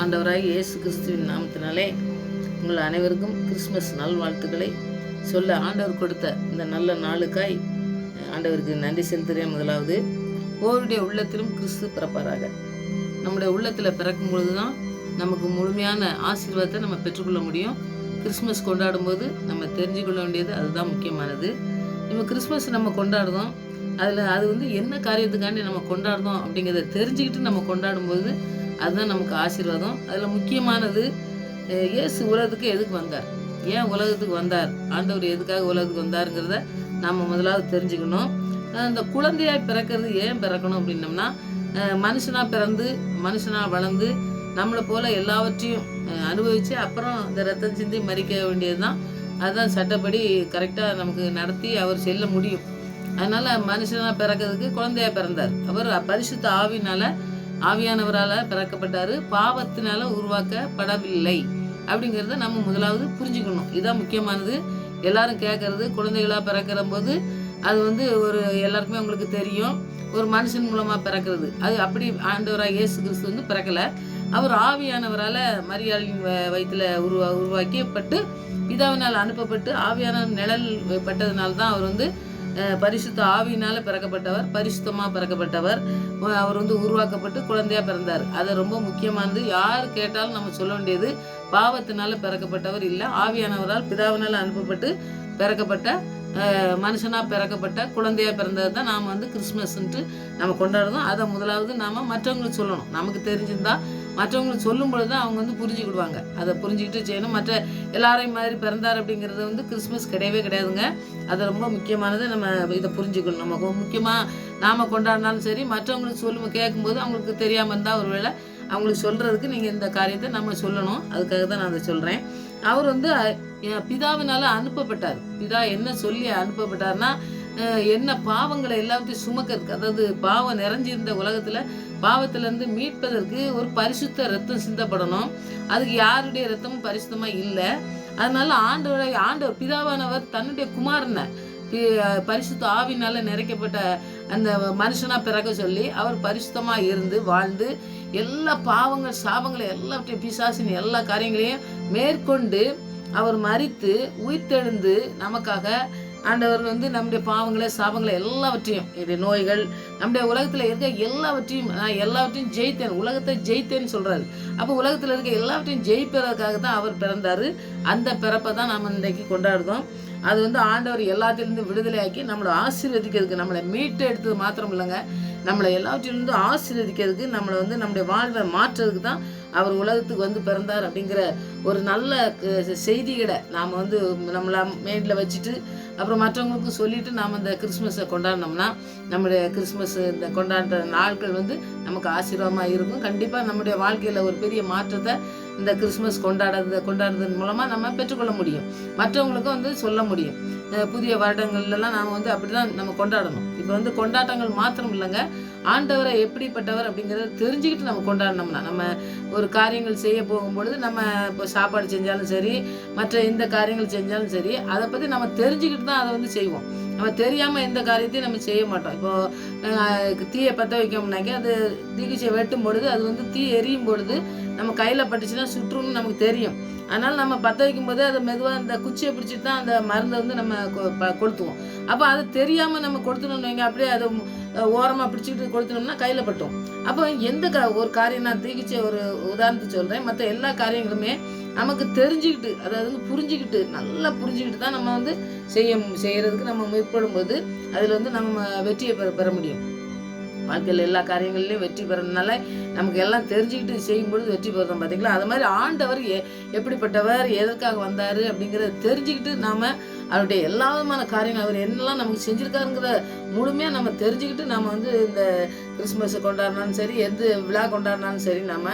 ஆண்டவராகிய இயேசு கிறிஸ்துவின் நாமத்தினாலே உங்கள் அனைவருக்கும் கிறிஸ்மஸ் நல்வாழ்த்துக்களை சொல்ல ஆண்டவர் கொடுத்த இந்த நல்ல நாளுக்காய் ஆண்டவருக்கு நன்றி செலுத்துகிறேன். முதலாவது, ஒவ்வொருடைய உள்ளத்திலும் கிறிஸ்து பிறப்பாராக. நம்முடைய உள்ளத்தில் பிறக்கும் பொழுது தான் நமக்கு முழுமையான ஆசீர்வாதத்தை நம்ம பெற்றுக்கொள்ள முடியும். கிறிஸ்மஸ் கொண்டாடும் போது நம்ம தெரிஞ்சுக்கொள்ள வேண்டியது அதுதான் முக்கியமானது. இப்போ கிறிஸ்மஸ் நம்ம கொண்டாடுறோம், அது என்ன காரியத்துக்காண்டி நம்ம கொண்டாடுறோம் அப்படிங்கிறத தெரிஞ்சுக்கிட்டு நம்ம கொண்டாடும்போது அதுதான் நமக்கு ஆசீர்வாதம். அதில் முக்கியமானது, இயேசு உலகத்துக்கு எதுக்கு வந்தார், ஏன் உலகத்துக்கு வந்தார், ஆண்டவர் எதுக்காக உலகத்துக்கு வந்தாருங்கிறத நம்ம முதலாவது தெரிஞ்சுக்கணும். அந்த குழந்தையாய் பிறக்கிறது ஏன் பிறக்கணும் அப்படின்னோம்னா, மனுஷனாக பிறந்து மனுஷனாக வளர்ந்து நம்மளை போல் எல்லாவற்றையும் அனுபவித்து அப்புறம் இந்த ரத்தம் சிந்தி மறிக்க வேண்டியது தான். அதுதான் சட்டப்படி கரெக்டாக நமக்கு நடத்தி அவர் செல்ல முடியும். அதனால் மனுஷனாக பிறக்கிறதுக்கு குழந்தையாக பிறந்தார். அவர் பரிசுத்த ஆவியானவரால் பிறக்கப்பட்டார், பாவத்தினால உருவாக்கப்படவில்லை அப்படிங்கிறத நம்ம முதலாவது புரிஞ்சுக்கணும். இதுதான் முக்கியமானது. எல்லாரும் கேட்கறது, குழந்தைகளாக பிறக்கிற போது அது ஒரு எல்லாருக்குமே உங்களுக்கு தெரியும், ஒரு மனுஷன் மூலமாக பிறக்கிறது. அது அப்படி ஆண்டவராக இயேசு கிறிஸ்து பிறக்கலை. அவர் ஆவியானவரால் மரியாளின் வயிற்றில் உருவாக்கப்பட்டு பிதாவினால் அனுப்பப்பட்டு ஆவியான நிழல் பட்டதுனால தான் அவர் பரிசுத்த ஆவியினால் பிறக்கப்பட்டவர், பரிசுத்தமாக பிறக்கப்பட்டவர். அவர் உருவாக்கப்பட்டு குழந்தையாக பிறந்தார். அது ரொம்ப முக்கியமானது. யார் கேட்டாலும் நம்ம சொல்ல வேண்டியது, பாவத்தினால பிறக்கப்பட்டவர் இல்லை, ஆவியானவரால் பிதாவினால் அனுப்பப்பட்டு பிறக்கப்பட்ட மனுஷனாக பிறக்கப்பட்ட குழந்தையாக பிறந்தது தான் நாம் கிறிஸ்மஸ்ன்ட்டு நம்ம கொண்டாடுறோம். அதை முதலாவது நாம் மற்றவங்களுக்கு சொல்லணும். நமக்கு தெரிஞ்சிருந்தா மற்றவங்களுக்கு சொல்லும் பொழுது தான் அவங்க புரிஞ்சுக்கிடுவாங்க. அதை புரிஞ்சுக்கிட்டு செய்யணும். மற்ற எல்லாரையும் மாதிரி பிறந்தார் அப்படிங்கிறது கிறிஸ்மஸ் கிடையவே கிடையாதுங்க. அது ரொம்ப முக்கியமானது. நம்ம இதை புரிஞ்சுக்கணும். நம்ம முக்கியமாக நாம் கொண்டாடினாலும் சரி, மற்றவங்களுக்கு கேட்கும்போது அவங்களுக்கு தெரியாமல் இருந்தால் ஒருவேளை அவங்களுக்கு சொல்கிறதுக்கு நீங்கள் இந்த காரியத்தை நம்ம சொல்லணும். அதுக்காக தான் நான் அதை சொல்கிறேன். அவர் பிதாவினால் அனுப்பப்பட்டார். பிதா என்ன சொல்லி அனுப்பப்பட்டார்னா, என்ன பாவங்களை எல்லாத்தையும் சுமக்கிறதுக்கு, அதாவது பாவம் நிறைஞ்சிருந்த உலகத்தில் பாவத்திலேருந்து மீட்பதற்கு ஒரு பரிசுத்த ரத்தம் சிந்தப்படணும். அதுக்கு யாருடைய ரத்தமும் பரிசுத்தமாக இல்லை. அதனால ஆண்டவர் பிதாவானவர் தன்னுடைய குமாரனை பரிசுத்த ஆவினால் நிறைக்கப்பட்ட அந்த மனுஷனாக பிறக்க சொல்லி அவர் பரிசுத்தமாக இருந்து வாழ்ந்து எல்லா பாவங்கள் சாபங்களை எல்லாத்தையும் பிசாசின் எல்லா காரியங்களையும் மேற்கொண்டு அவர் மரித்து உயிர்த்தெழுந்து நமக்காக ஆண்டவர் நம்முடைய பாவங்களை சாபங்களை எல்லாவற்றையும், நோய்கள், நம்முடைய உலகத்தில் இருக்க எல்லாவற்றையும் ஜெயித்தேன், உலகத்தை ஜெயித்தேன்னு சொல்கிறாரு. அப்போ உலகத்தில் இருக்க எல்லாவற்றையும் ஜெயிப்பதற்காக தான் அவர் பிறந்தார். அந்த பிறப்பை தான் நாம் இன்றைக்கு கொண்டாடுறோம். அது ஆண்டவர் எல்லாத்திலிருந்து விடுதலையாக்கி நம்மளை ஆசீர்வதிக்கிறதுக்கு, நம்மளை மீட்டு எடுத்தது மாத்திரம் இல்லைங்க, நம்மளை எல்லாவற்றிலிருந்து ஆசீர்வதிக்கிறதுக்கு, நம்மளை நம்முடைய வாழ்வை மாற்றுறதுக்கு தான் அவர் உலகத்துக்கு பிறந்தார் அப்படிங்கிற ஒரு நல்ல செய்திகளை நாம் நம்மளை மைண்டில் வச்சுட்டு அப்புறம் மற்றவங்களுக்கும் சொல்லிவிட்டு நாம் இந்த கிறிஸ்மஸை கொண்டாடினோம்னா நம்முடைய கிறிஸ்மஸ் இந்த கொண்டாடுற நாட்கள் நமக்கு ஆசீர்வாதமாக இருக்கும். கண்டிப்பாக நம்முடைய வாழ்க்கையில் ஒரு பெரிய மாற்றத்தை இந்த கிறிஸ்மஸ் கொண்டாடுறதன் மூலமாக நம்ம பெற்றுக்கொள்ள முடியும். மற்றவங்களுக்கும் சொல்ல முடியும். புதிய வருடங்கள்லாம் நாம் அப்படி தான் நம்ம கொண்டாடணும். இப்போ கொண்டாட்டங்கள் மாத்திரம் இல்லைங்க, ஆண்டவரை எப்படிப்பட்டவர் அப்படிங்கிறத தெரிஞ்சுக்கிட்டு நம்ம கொண்டாடினோம்னா, நம்ம ஒரு காரியங்கள் செய்ய போகும்பொழுது நம்ம இப்போ சாப்பாடு செஞ்சாலும் சரி, மற்ற எந்த காரியங்கள் செஞ்சாலும் சரி, அதை பற்றி நம்ம தெரிஞ்சுக்கிட்டு தான் அதை செய்வோம். நம்ம தெரியாமல் எந்த காரியத்தையும் நம்ம செய்ய மாட்டோம். இப்போது தீயை பற்ற வைக்கோம்னாக்கி அது தீக்குச்சியை வெட்டும் பொழுது அது தீ எரியும் பொழுது நம்ம கையில் பட்டுச்சுன்னா சுற்றுன்னு நமக்கு தெரியும். அதனால் நம்ம பற்ற வைக்கும்போது அதை மெதுவாக அந்த குச்சியை பிடிச்சிட்டு தான் அந்த மருந்தை நம்ம கொளுத்துவோம். அப்போ அது தெரியாமல் நம்ம கொடுத்துனோம்னு வைங்க, அப்படியே அதை ஓரமாக பிடிச்சிக்கிட்டு கொடுத்துனோம்னா கையில் பட்டோம். அப்போ ஒரு காரியம், நான் தீக்குச்சியை ஒரு உதாரணத்துக்கு சொல்கிறேன், மற்ற எல்லா காரியங்களுமே நமக்கு தெரிஞ்சுக்கிட்டு, அதாவது புரிஞ்சுக்கிட்டு, நல்லா புரிஞ்சுக்கிட்டு தான் நம்ம செய்யறதுக்கு நம்ம முற்படும் போது அதில் நம்ம வெற்றியை பெற முடியும். வாழ்க்கையில் எல்லா காரியங்கள்லையும் வெற்றி பெறதுனால நமக்கு எல்லாம் தெரிஞ்சுக்கிட்டு செய்யும்பொழுது வெற்றி பெறுறோம். பார்த்தீங்களா? அது மாதிரி ஆண்டவர் எப்படிப்பட்டவர், எதற்காக வந்தார் அப்படிங்கிறத தெரிஞ்சுக்கிட்டு நாம் அவருடைய எல்லா விதமான காரியங்கள் அவர் என்னெல்லாம் நமக்கு செஞ்சுருக்காருங்கிற முழுமையாக நம்ம தெரிஞ்சுக்கிட்டு நம்ம இந்த கிறிஸ்மஸை கொண்டாடினாலும் சரி, எந்த விழா கொண்டாடினாலும் சரி, நம்ம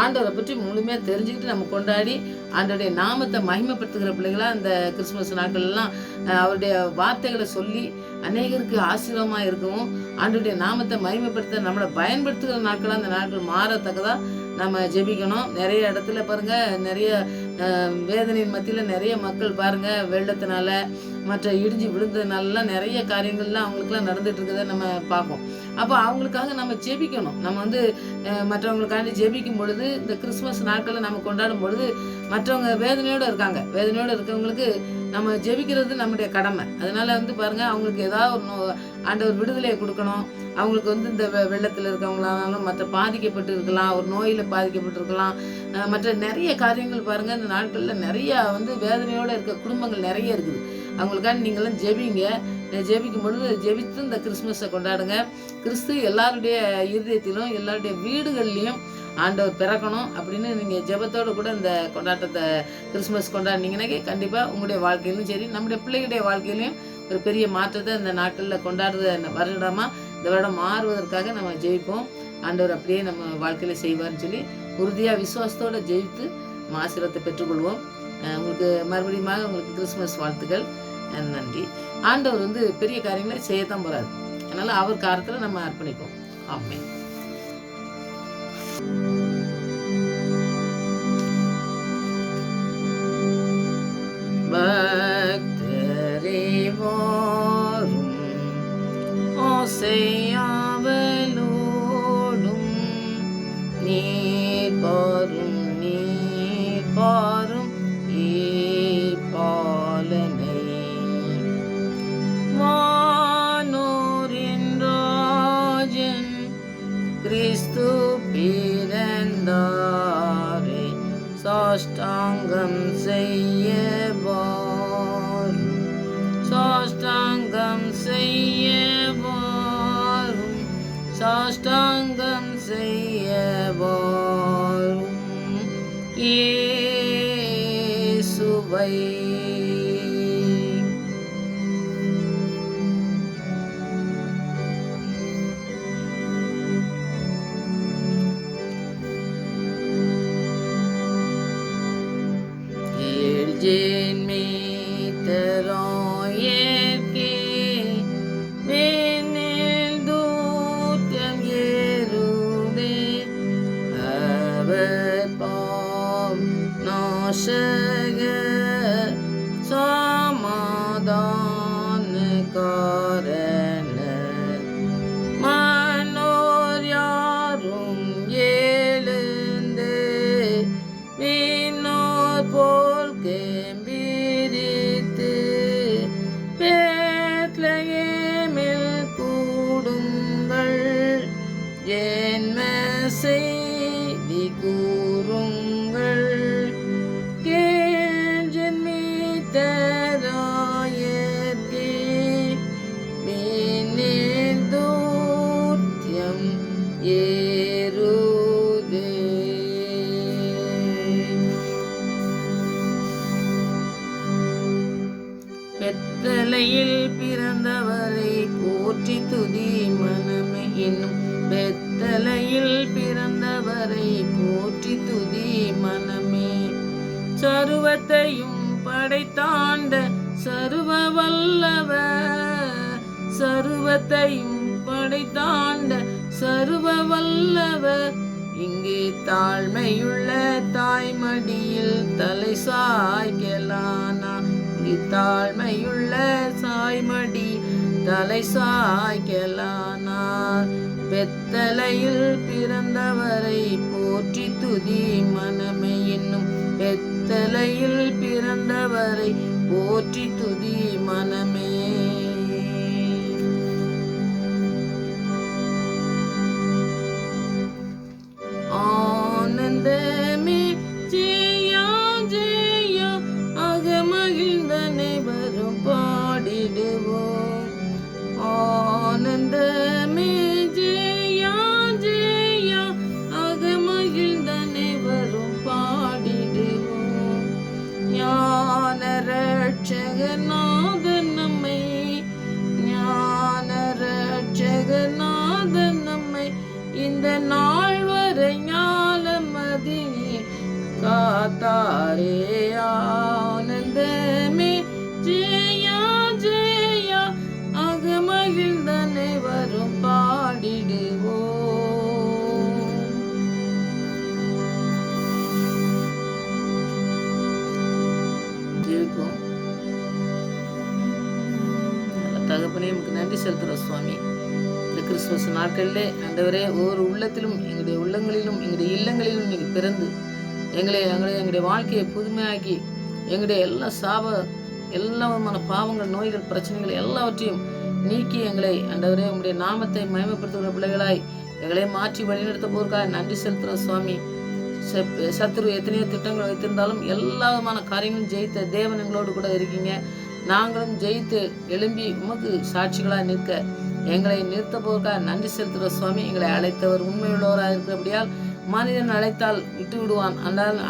ஆண்டவரை பற்றி முழுமையாக தெரிஞ்சுக்கிட்டு நம்ம கொண்டாடி ஆண்டவருடைய நாமத்தை மகிமைப்படுத்துகிற பிள்ளைங்களாக இந்த கிறிஸ்மஸ் நாட்கள்லாம் அவருடைய வார்த்தைகளை சொல்லி அநேகருக்கு ஆசீர்வாதமாக இருக்கவும், ஆண்டவருடைய நாமத்தை மகிமைப்படுத்த நம்மளை பயன்படுத்துகிற நாட்களாக அந்த நாட்கள் மாறத்தக்கதாக நம்ம ஜெபிக்கணும். நிறைய இடத்துல பாருங்கள், நிறைய வேதனையின் மத்தியில் நிறைய மக்கள் பாருங்கள் வெள்ளத்தினால மற்ற இடிஞ்சு விழுந்ததுனாலலாம் நிறைய காரியங்கள்லாம் அவங்களுக்குலாம் நடந்துட்டு இருக்கிறத நம்ம பார்ப்போம். அப்போ அவங்களுக்காக நம்ம ஜெபிக்கணும். நம்ம வந்து மற்றவங்களுக்காண்டி ஜெபிக்கும் பொழுது இந்த கிறிஸ்மஸ் நாட்களை நம்ம கொண்டாடும் பொழுது மற்றவங்க வேதனையோடு இருக்காங்க. வேதனையோடு இருக்கவங்களுக்கு நம்ம ஜெபிக்கிறது நம்முடைய கடமை. அதனால வந்து பாருங்கள், அவங்களுக்கு ஏதாவது ஒரு ஆண்டவர் விடுதலையை கொடுக்கணும். அவங்களுக்கு வந்து இந்த வெள்ளத்தில் இருக்கவங்களாலும் மற்ற பாதிக்கப்பட்டு இருக்கலாம், ஒரு நோயில் பாதிக்கப்பட்டிருக்கலாம், மற்ற நிறைய காரியங்கள் பாருங்கள். இந்த நாட்களில் நிறையா வந்து வேதனையோடு இருக்க குடும்பங்கள் நிறைய இருக்குது. அவங்களுக்காண்டி நீங்களாம் ஜெபிங்க. ஜெபிக்கும் பொழுது ஜெபித்து இந்த கிறிஸ்மஸை கொண்டாடுங்க. கிறிஸ்து எல்லாருடைய இருதயத்திலும் எல்லாருடைய வீடுகள்லையும் ஆண்டவர் பிறக்கணும் அப்படின்னு நீங்கள் ஜெபத்தோடு கூட இந்த கொண்டாட்டத்தை கிறிஸ்மஸ் கொண்டாடினீங்கன்னாக்கே கண்டிப்பாக உங்களுடைய வாழ்க்கையிலும் சரி, நம்முடைய பிள்ளைகளுடைய வாழ்க்கையிலையும் ஒரு பெரிய மாற்றத்தை இந்த நாட்களில் கொண்டாடுறது வருடமாக இந்த வருடம் மாறுவதற்காக நம்ம ஜெயிப்போம். ஆண்டவர் அப்படியே நம்ம வாழ்க்கையில் செய்வார்னு சொல்லி உறுதியாக விசுவாசத்தோடு ஜெயித்து நம்ம ஆசீர்வாதத்தை பெற்றுக்கொள்வோம். உங்களுக்கு மறுபடியும் உங்களுக்கு கிறிஸ்மஸ் வாழ்த்துக்கள். நன்றி. ஆண்டவர் வந்து பெரிய காரியங்களை செய்யத்தான் போகிறாரு. அதனால் அவர் காரத்தில் நம்ம அர்ப்பணிப்போம். ஆமென். பக்தரே வாரும், ஓசையாவலோடும் நீர் பாரும், நீர் பாரும் பாலனை வானோரின் ராஜன் கிறிஸ்து பிறந்தாரே, சாஷ்டாங்கம் செய்ய வாரும், சாஷ்டாங்கம் செய்ய வாரும், சாஷ்டாங்கம் செய்ய வாரும் இயேசுவை. Jane meteroyerke venil dutyam yerude avar pam nashaga samadana karana manor yarum yelunde vinor pol கெம்பிரித்து பெத்லகேமில் கூடுங்கள், ஜென்ம செய்தி கூறுங்கள், ஜென்மித்தராயர்க்கே விண்ணில் தூர்த்தியம் ஏறுதே. பெத்தலையில் பிறந்தவரை போற்றி துதி மனமே என்னும், பெத்தலையில் பிறந்தவரை போற்றி துதி மனமே. சர்வத்தையும் படைத்தாண்ட சர்வ வல்லவர், சர்வத்தையும் படைத்தாண்ட சர்வ வல்லவர், இங்கே தாழ்மையுள்ள தாய்மடியில் தலை சாய்க்கலானா, தாழ்மையுள்ள சாய்மடி தலை சாய்க்கலானார். பெத்தலையில் பிறந்தவரை போற்றி துதி மனமே என்னும், பெத்தலையில் பிறந்தவரை போற்றி துதி மனமே. ஆனந்தமே ஜெயா ஜெயா அகமகிழ்ந்தனை வரும் பாடிடுவோம். ஆனந்தமே ஜெயா ஜெயா அகமகிழ்ந்தனை வரும் பாடிடுவோம். ஞான ரட்சகநாதன் நம்மை, ஞான ரட்சகநாதன் நம்மை இந்த நாள் வரை ஞாலமதினி காத்தாரே. ஆனந்தமே ஜெயா ஜெயா அகமகிழ்ந்தனை வரும் பாடிடுவோம். நன்றி செலுத்துகிறோம் சுவாமி. இந்த கிறிஸ்துமஸ் நாட்களிலே ஆண்டவரே ஒவ்வொரு உள்ளத்திலும் எங்களுடைய உள்ளங்களிலும் எங்களுடைய இல்லங்களிலும் நீங்கள் பிறந்து எங்களுடைய வாழ்க்கையை புதுமையாக்கி எங்களுடைய எல்லா விதமான பாவங்கள், நோய்கள், பிரச்சனைகள் எல்லாவற்றையும் நீக்கி எங்களை ஆண்டவரே உங்களுடைய நாமத்தை மகிமைப்படுத்துகிற பிள்ளைகளாய் எங்களை மாற்றி வழிநடத்த போவதற்காக நன்றி செலுத்துகிறோம் சுவாமி. சத்துரு எத்தனையோ திட்டங்கள் வைத்திருந்தாலும் எல்லா விதமான காரியங்களும் ஜெயித்த தேவன் எங்களோடு கூட இருக்கீங்க. நாங்களும் ஜெயித்து எழும்பி உமக்கு சாட்சிகளாக நிற்க எங்களை நிறுத்த போவதற்காக நன்றி செலுத்துகிற சுவாமி. எங்களை அழைத்தவர் உண்மையுள்ளவராக இருக்கிறபடியால் மனிதன் அழைத்தால் விட்டு விடுவான்.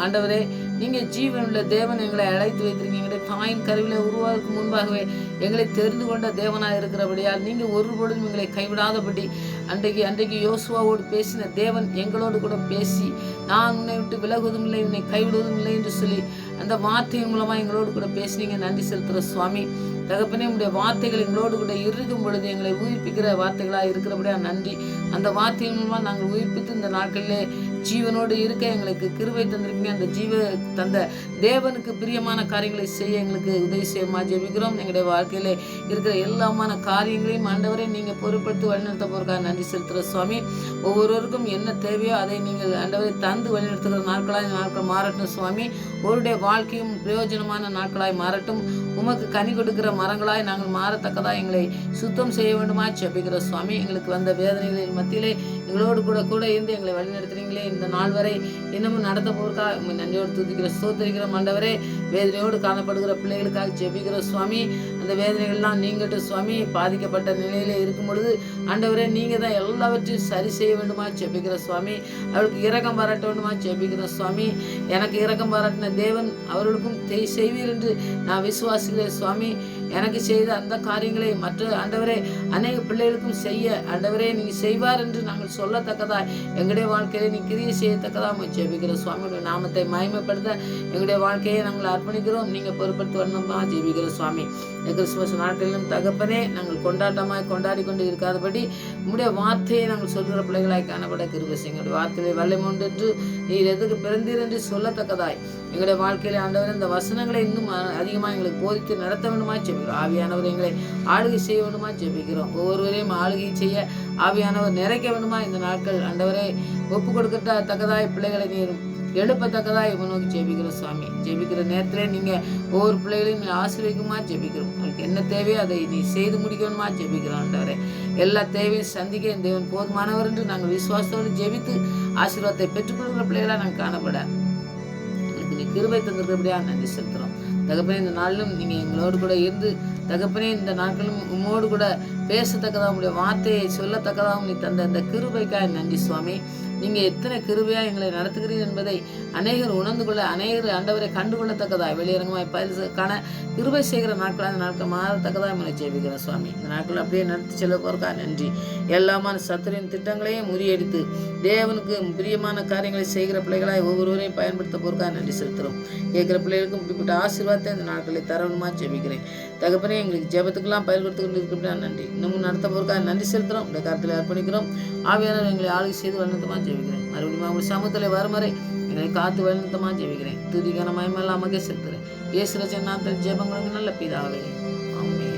ஆண்டவரே, நீங்கள் ஜீவனுள்ள தேவன் எங்களை அழைத்து வைத்திருக்கீங்க. எங்களுடைய தாயின் கருவில உருவாவதற்கு முன்பாகவே எங்களை தெரிந்து கொண்ட தேவனாக இருக்கிறபடியால் நீங்கள் ஒரு பொழுதும் எங்களை கைவிடாதபடி அன்றைக்கு யோசுவாவோடு பேசின தேவன் எங்களோடு கூட பேசி, நான் உன்னை விட்டு விலகுவதும் இல்லை, உன்னை கைவிடுவதும் இல்லை என்று சொல்லி அந்த வார்த்தையின் மூலமாக எங்களோடு கூட பேசினீங்க. நன்றி செலுத்துகிற சுவாமி. தகப்பனே, உங்களுடைய வார்த்தைகள் எங்களோடு கூட இருக்கும் பொழுது எங்களை உயிர்ப்பிக்கிற வார்த்தைகளாக இருக்கிறபடியா நன்றி. அந்த வார்த்தையின் மூலமாக நாங்கள் உயிர்ப்பித்து இந்த நாட்களிலே ஜீவனோடு இருக்க எங்களுக்கு கிருபை தந்திருக்கீங்க. அந்த தந்த தேவனுக்கு பிரியமான காரியங்களை செய்ய எங்களுக்கு உதவி செய்யமா ஜெபிக்கிறோம். எங்களுடைய வாழ்க்கையில இருக்கிற எல்லாமான காரியங்களையும் ஆண்டவரை நீங்கள் பொறுப்படுத்தி வழிநடத்த போறதுக்காக நன்றி செலுத்துகிற சுவாமி. ஒவ்வொருவருக்கும் என்ன தேவையோ அதை நீங்கள் ஆண்டவரை தந்து வழிநடத்துகிற நாட்களாக இந்த நாட்கள் மாறட்டும் சுவாமி. ஒருடைய வாழ்க்கையும் பிரயோஜனமான நாட்களாய் மாறட்டும். உமக்கு கனி கொடுக்கிற மரங்களாய் நாங்கள் மாறத்தக்கதாக எங்களை சுத்தம் செய்ய வேண்டுமா ஜெபிக்கிற சுவாமி. எங்களுக்கு வந்த வேதனைகளின் மத்தியிலே எங்களோடு கூட இருந்து எங்களை வழிநடத்துறீங்களே. இந்த நாள் வரை இன்னமும் நடத்த போவதற்காக நன்றியோடு துதிக்கிற ஸ்தோத்திரிக்கிற ஆண்டவரே. வேதனையோடு காணப்படுகிற பிள்ளைகளுக்காக ஜெபிக்கிற சுவாமி. அந்த வேதனைகள்லாம் நீங்கட்டும் சுவாமி. பாதிக்கப்பட்ட நிலையிலே இருக்கும் பொழுது ஆண்டவரே, நீங்கள் தான் எல்லாவற்றையும் சரி செய்ய வேண்டுமா ஜெபிக்கிற சுவாமி. அவளுக்கு இரக்கம் பாராட்ட வேண்டுமா ஜெபிக்கிற சுவாமி. எனக்கு இரக்கம் பாராட்டின தேவன் அவர்களுக்கும் செய்வீர் என்று நான் விசுவாசிக்கிறேன் சுவாமி. எனக்கு செய்த அந்த காரியங்களை மற்ற ஆண்டவரே அநேக பிள்ளைகளுக்கும் செய்ய ஆண்டவரே நீங்கள் செய்வார் என்று நாங்கள் சொல்லத்தக்கதா எங்களுடைய வாழ்க்கையில நீ கிரியை செய்யத்தக்கதாக ஜெபிக்கிற சுவாமியுடைய நாமத்தை மகிமைப்படுத்த எங்களுடைய வாழ்க்கையை நாங்கள் அர்ப்பணிக்கிறோம். நீங்கள் பொறுப்படுத்த வரணுமா ஜெபிக்கிற சுவாமி. கிறிஸ்துமஸ் நாட்களிலும் தகப்பனே, நாங்கள் கொண்டாட்டமாய் கொண்டாடி கொண்டு இருக்காதபடி உங்களுடைய வார்த்தையை நாங்கள் சொல்கிற பிள்ளைகளாய் காணப்பட கிருபை செய்யுங்க. எங்களுடைய வார்த்தையை வல்லமை உண்டு என்று நீர் எதுக்கு பிறந்தீர் என்று சொல்லத்தக்கதாய் எங்களுடைய வாழ்க்கையில ஆண்டவர் இந்த வசனங்களை இன்னும் அதிகமாக எங்களுக்கு போதித்து நடத்த வேண்டுமா ஜெபிக்கிறோம். ஆவியானவர் எங்களை ஆளுகை செய்ய வேண்டுமா ஜெபிக்கிறோம். ஒவ்வொருவரையும் ஆளுகை செய்ய ஆவியானவர் நிறைக்க வேண்டுமா இந்த நாட்கள் ஆண்டவரை ஒப்பு கொடுக்கத்தக்கதாய் பிள்ளைகளை நீர் எழுப்பத்தக்கதாக இவன் நோக்கி ஜெபிக்கிறோம் சுவாமி. ஜெபிக்கிற நேரத்தில் நீங்கள் ஒவ்வொரு பிள்ளைகளையும் நீ ஆசீர்வதிக்குமா ஜெபிக்கிறோம். உங்களுக்கு என்ன தேவையோ அதை நீ செய்து முடிக்கணுமா ஜெபிக்கிறோம் ஆண்டவரே. எல்லா தேவையும் சந்திக்க இந்த தேவன் போதுமானவர் என்று நாங்கள் விசுவாசத்தோடு ஜெபித்து ஆசீர்வாதத்தை பெற்றுக்கொள்கிற பிள்ளைகளாக நாங்கள் காணப்பட எங்களுக்கு நீ கிருபை தந்திருக்கிறபடியாக நன்றி செலுத்துகிறோம். தகப்பனே, இந்த நாளிலும் நீங்கள் எங்களோடு கூட இருந்து தகப்பனே இந்த நாட்களும் உம்மோடு கூட பேசத்தக்கதாக உங்களுடைய வார்த்தையை சொல்லத்தக்கதாகவும் நீ தந்த அந்த கிருபைக்காக நன்றி சுவாமி. நீங்கள் எத்தனை கிருபையாக எங்களை நடத்துகிறீர்கள் என்பதை அநேகர் உணர்ந்து கொள்ள, அநேகர் ஆண்டவரை கண்டுகொள்ளத்தக்கதாக வெளியரங்கமாய் பயிற்சிக்கான கிருபை செய்கிற நாட்களாக இந்த நாட்கள் மாறத்தக்கதாக நம்மளை ஜெபிக்கிறோம் சுவாமி. இந்த நாட்கள் அப்படியே நடத்தி செல்ல போறக்கா நன்றி. எல்லாமான சத்துரின் திட்டங்களையும் முறியடித்து தேவனுக்கு பிரியமான காரியங்களை செய்கிற பிள்ளைகளாய் ஒவ்வொருவரையும் பயன்படுத்த போறக்கா நன்றி செலுத்துகிறோம். கேட்குற பிள்ளைகளுக்கும் இப்படிப்பட்ட ஆசீர்வாதத்தை இந்த நாட்களை தரணுமா ஜெபிக்கிறேன். தகப்பனே, எங்களுக்கு ஜெபத்துக்கெல்லாம் பயன் கொடுத்து கொண்டு இருக்கிற நன்றி. இன்னமும் நடத்த போறக்காக நன்றி செலுத்துகிறோம். இந்த காலத்தில் அர்ப்பணிக்கிறோம். ஆவியானவர் எங்களை ஆளுகை செய்து வழிநடத்தமா ஜெபிக்கிறேன். மறுபடியும் அவங்க சமூகத்தில் வரும் வரை எங்களை காத்து வழிநடத்தமா ஜெபிக்கிறேன். துதிக்கான மயமெல்லாம் நமக்கே செலுத்துகிறேன். இயேசு ரட்சகர் நாமத்தில் ஜெபங்களுக்கு நல்ல பிதாவே, ஆமென்.